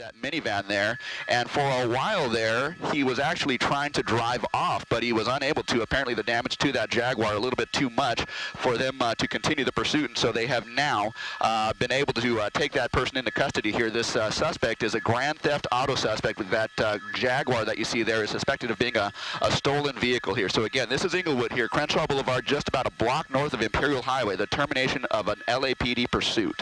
that minivan there, and for a while there he was actually trying to drive off, but he was unable to. Apparently the damage to that Jaguar a little bit too much for them to continue the pursuit, and so they have now been able to take that person into custody here. This suspect is a grand theft auto suspect. With that Jaguar that you see there is suspected of being a stolen vehicle here. So again, this is Inglewood here, Crenshaw Boulevard, just about a block north of Imperial Highway, the termination of an LAPD pursuit.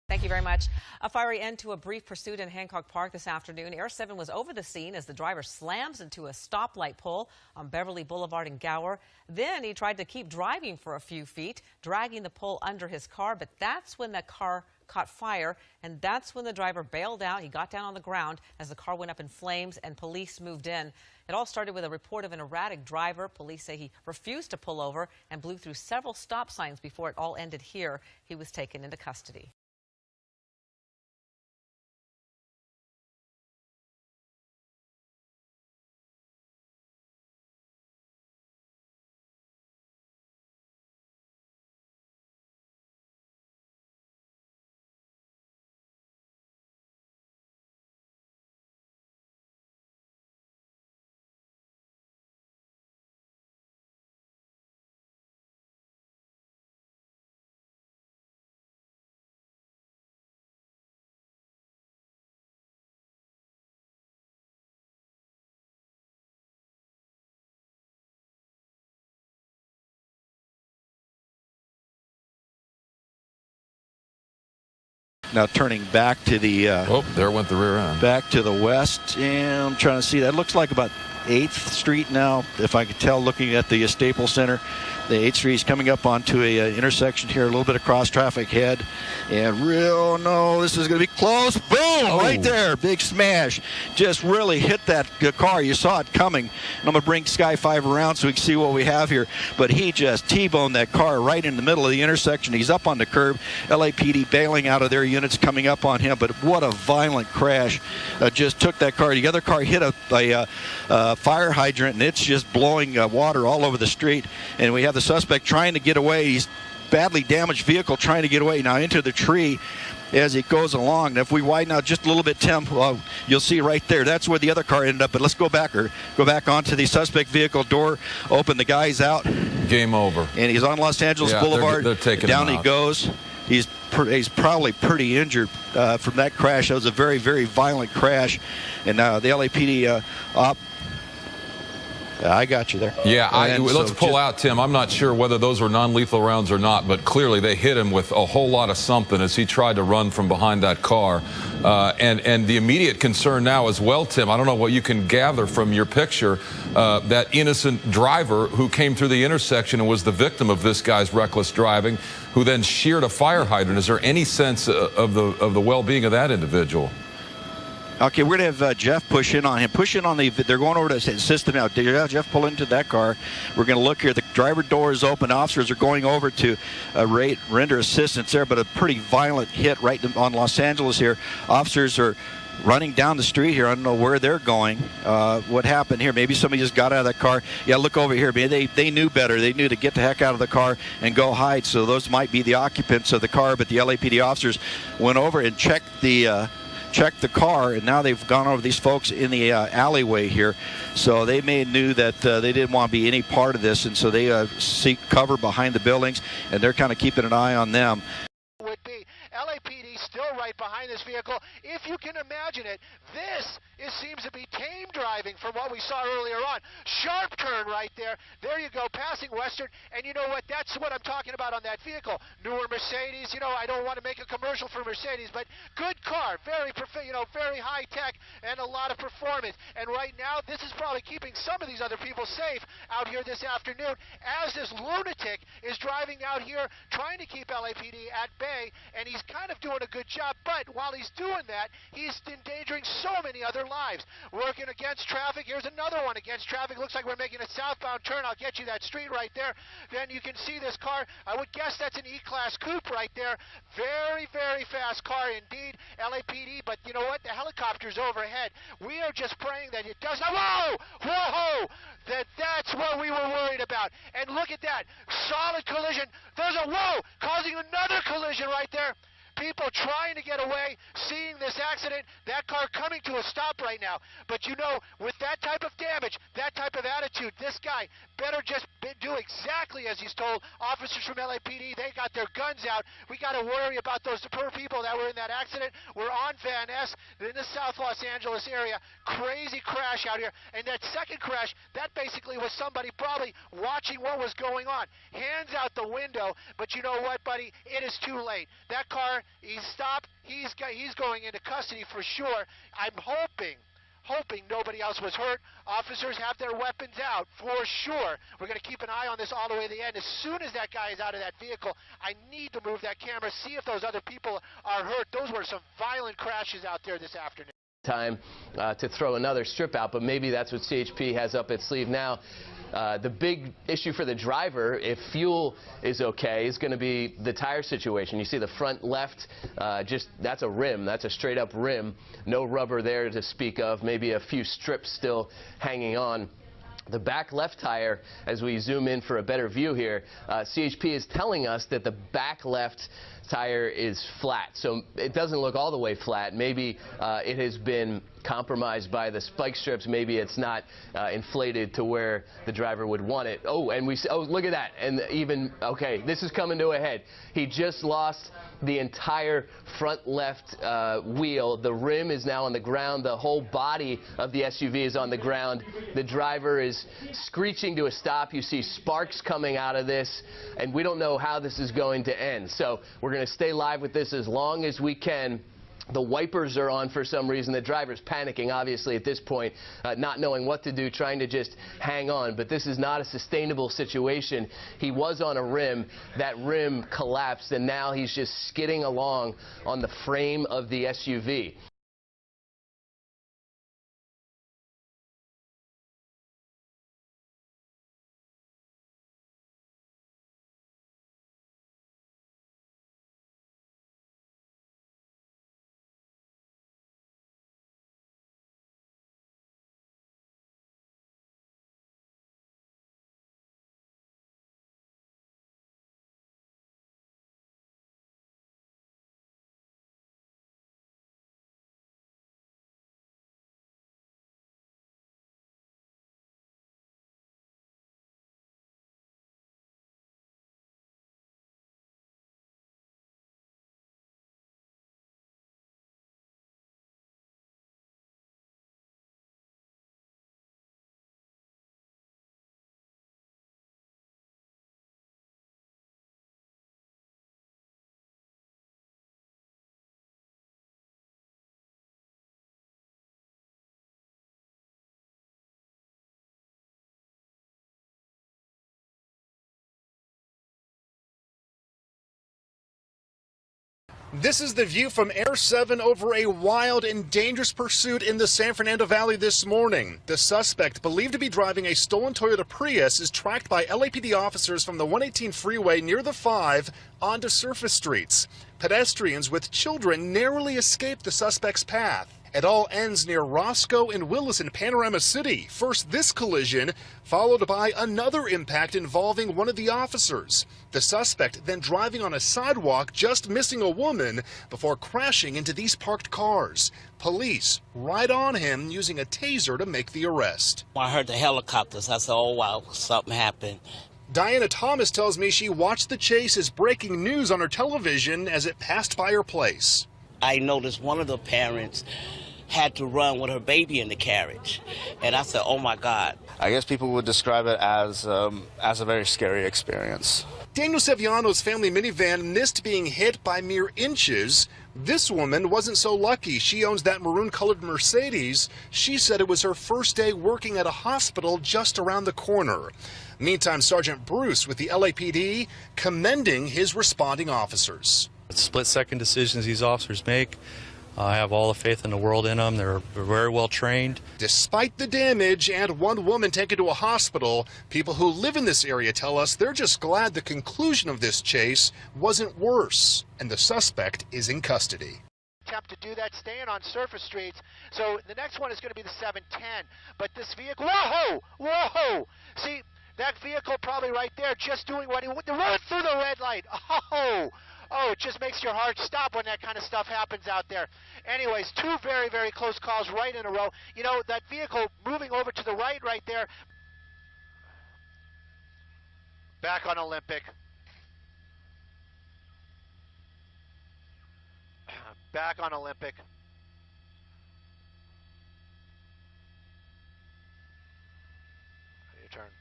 Thank you very much. A fiery end to a brief pursuit in Hancock Park this afternoon. Air 7 was over the scene as the driver slams into a stoplight pole on Beverly Boulevard in Gower. Then he tried to keep driving for a few feet, dragging the pole under his car, but that's when the car caught fire, and that's when the driver bailed out. He got down on the ground as the car went up in flames and police moved in. It all started with a report of an erratic driver. Police say he refused to pull over and blew through several stop signs before it all ended here. He was taken into custody. Now turning back to the there went the rear end. Back to the west, and I'm trying to see. That looks like about 8th Street now, if I could tell, looking at the Staples Center. The 8th Street is coming up onto a intersection here, a little bit of cross traffic head, and this is going to be close. Boom! Right there, big smash. Just really hit that car. You saw it coming. And I'm going to bring Sky 5 around so we can see what we have here. But he just T-boned that car right in the middle of the intersection. He's up on the curb. LAPD bailing out of their units, coming up on him. But what a violent crash. Just took that car. The other car hit a fire hydrant, and it's just blowing water all over the street. And we have the suspect trying to get away. He's badly damaged vehicle trying to get away now into the tree as it goes along. Now, if we widen out just a little bit, Tim, you'll see right there. That's where the other car ended up. But let's go back onto the suspect vehicle. Door open. The guy's out. Game over. And he's on Los Angeles Boulevard. They're taking down him he out. goes. He's probably pretty injured from that crash. That was a very, very violent crash. And the LAPD op. I got you there. Yeah, let's pull out, Tim. I'm not sure whether those were non-lethal rounds or not, but clearly they hit him with a whole lot of something as he tried to run from behind that car. And the immediate concern now as well, Tim, I don't know what you can gather from your picture, that innocent driver who came through the intersection and was the victim of this guy's reckless driving, who then sheared a fire hydrant. Is there any sense of the well-being of that individual? Okay, we're going to have Jeff push in on him. They're going over to the system now. Jeff, pull into that car. We're going to look here. The driver door is open. Officers are going over to render assistance there, but a pretty violent hit right on Los Angeles here. Officers are running down the street here. I don't know where they're going. What happened here? Maybe somebody just got out of that car. Yeah, look over here. Maybe they knew better. They knew to get the heck out of the car and go hide. So those might be the occupants of the car, but the LAPD officers went over and checked the car, and now they've gone over these folks in the alleyway here. So they knew that they didn't want to be any part of this, and so they seek cover behind the buildings, and they're kind of keeping an eye on them. Would be LAPD still right behind this vehicle. If you can imagine it, this seems to be tame driving from what we saw earlier on. Sharp turn right there. There you go, passing Western. And you know what? That's what I'm talking about on that vehicle. Newer Mercedes. You know, I don't want to make a commercial for Mercedes, but good car, very high tech and a lot of performance. And right now, this is probably keeping some of these other people safe out here this afternoon, as this lunatic is driving out here trying to keep LAPD at bay, and he's kind of doing a good job. But while he's doing that, he's endangering so many other lives. Working against traffic. Here's another one against traffic. Looks like we're making a southbound turn. I'll get you that street right there. Then you can see this car. I would guess that's an E-Class coupe right there. Very, very fast car indeed. LAPD, but you know what? The helicopter's overhead. We are just praying that it does not. Whoa! Whoa! That's what we were worried about. And look at that. Solid collision. There's a whoa! Causing another collision right there. people trying to get away, seeing this accident, that car coming to a stop right now. But you know, with that type of damage, that type of attitude, this guy better just do exactly as he's told. Officers from LAPD, they got their guns out. We got to worry about those poor people that were in that accident. We're on Van Ness in the South Los Angeles area. Crazy crash out here. And that second crash, that basically was somebody probably watching what was going on. Hands out the window, but you know what, buddy? It is too late. That car, he's stopped. He's going into custody for sure. I'm hoping nobody else was hurt. Officers have their weapons out for sure. We're going to keep an eye on this all the way to the end. As soon as that guy is out of that vehicle, I need to move that camera, see if those other people are hurt. Those were some violent crashes out there this afternoon. Time to throw another strip out, but maybe that's what CHP has up its sleeve now. The big issue for the driver, if fuel is okay, is going to be the tire situation. You see the front left, that's a rim. That's a straight up rim. No rubber there to speak of. Maybe a few strips still hanging on. The back left tire, as we zoom in for a better view here, CHP is telling us that the back left tire is flat. So it doesn't look all the way flat. Maybe it has been compromised by the spike strips. Maybe it's not inflated to where the driver would want it. Oh, and look at that. And even, okay, this is coming to a head. He just lost the entire front left wheel. The rim is now on the ground. The whole body of the SUV is on the ground. The driver is screeching to a stop. You see sparks coming out of this, and we don't know how this is going to end. So we're going to stay live with this as long as we can. The wipers are on for some reason. The driver's panicking, obviously, at this point, not knowing what to do, trying to just hang on. But this is not a sustainable situation. He was on a rim. That rim collapsed, and now he's just skidding along on the frame of the SUV. This is the view from Air 7 over a wild and dangerous pursuit in the San Fernando Valley this morning. The suspect, believed to be driving a stolen Toyota Prius, is tracked by LAPD officers from the 118 freeway near the 5 onto surface streets. Pedestrians with children narrowly escaped the suspect's path. It all ends near Roscoe and Willis in Panorama City. First this collision, followed by another impact involving one of the officers. The suspect then driving on a sidewalk, just missing a woman, before crashing into these parked cars. Police right on him, using a taser to make the arrest. I heard the helicopters. I said, oh, wow, something happened. Diana Thomas tells me she watched the chase as breaking news on her television as it passed by her place. I noticed one of the parents had to run with her baby in the carriage, and I said, oh my God. I guess people would describe it as a very scary experience. Daniel Seviano's family minivan missed being hit by mere inches. This woman wasn't so lucky. She owns that maroon-colored Mercedes. She said it was her first day working at a hospital just around the corner. Meantime, Sergeant Bruce with the LAPD commending his responding officers. Split-second decisions these officers make. I have all the faith in the world in them. They're very well trained. Despite the damage and one woman taken to a hospital, people who live in this area tell us they're just glad the conclusion of this chase wasn't worse, and the suspect is in custody. Attempt to do that, staying on surface streets. So the next one is going to be the 710. But this vehicle, whoa! See, that vehicle probably right there just doing what he wanted to run through the red light. Oh, it just makes your heart stop when that kind of stuff happens out there. Anyways, two very, very close calls right in a row. You know, that vehicle moving over to the right there. Back on Olympic. Back on Olympic. Your turn.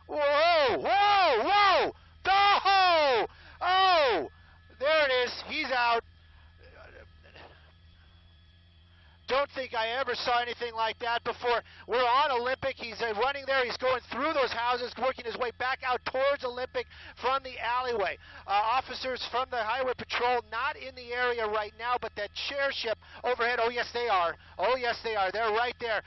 Whoa, whoa, whoa! Oh! Oh! There it is. He's out. Don't think I ever saw anything like that before. We're on Olympic. He's running there. He's going through those houses, working his way back out towards Olympic from the alleyway. Officers from the Highway Patrol not in the area right now, but that chair ship overhead, oh, yes, they are. Oh, yes, they are. They're right there.